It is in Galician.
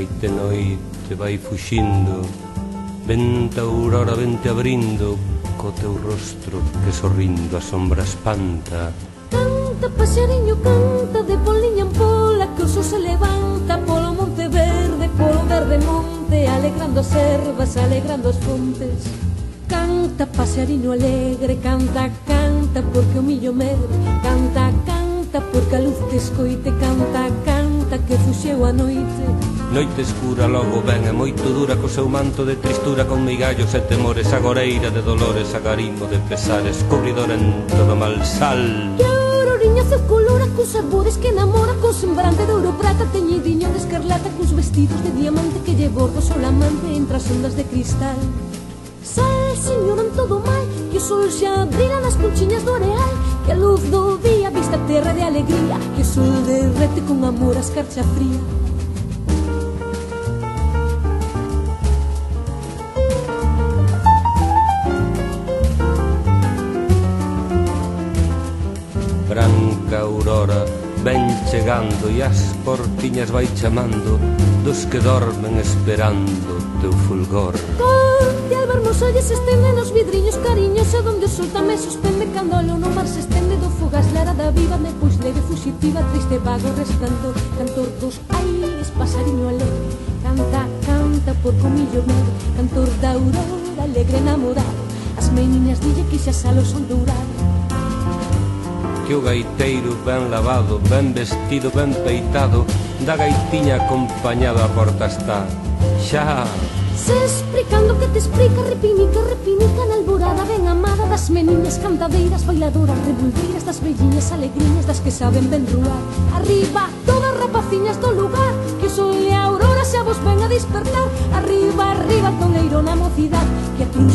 Vaite noite, vai fuxindo, vente aurora, vente abrindo, co teu rostro que sorrindo a sombra espanta. Canta, paxariño, canta, de poliña en pola, que o sol se levanta polo monte verde, polo verde monte, alegrando as ervas, alegrando as fontes. Canta, paxariño alegre, canta, canta, porque o millo medre, canta, canta, porque a luz te escoite, canta, canta, que fuxeu a noite. Noite escura logo ven e moito dura, co seu manto de tristura, con migallos e temores, agoreira de dolores, agarimo de pesares, cubridor en todo malsal. Que a auroriña azul colora, cuns arbores que enamora, con sembrante de ouro prata, teñidiño de escarlata, cuns vestidos de diamante que lle borda o sol amante entre as ondas de cristal. Sal, señora, en todo mal, que o sol xa brila nas conchiñas do areal, que a luz do día vista a terra de alegría, que o sol derrete con amor a escarcha fría. Branca aurora ven chegando e as portiñas vai chamando dos que dormen esperando teu fulgor. Corte al vermoso lle se estende nos vidriños cariños, e donde o sol tamén suspende cando o no mar se estende do fugaz lerada viva, depois leve fuxitiva, triste vago resplandor. Cantor dos aires, pasariño alegre, canta, canta por comillo medo, cantor da aurora, alegre enamorado, as meniñas dille que xa sale o sol dourado. Que o gaiteiro ben lavado, ben vestido, ben peitado, da gaitiña acompañado a porta está. Xa! Se explicando que te explica, repinica, repinica na alborada ben amada das meniñas cantadeiras, bailadoras, revolveiras, das velliñas alegriñas, das que saben ben rular. Arriba, todas rapaciñas do lugar, que o sol e a aurora xa vos ven a despertar. Arriba, arriba, toneiro na mocidade, que a cruz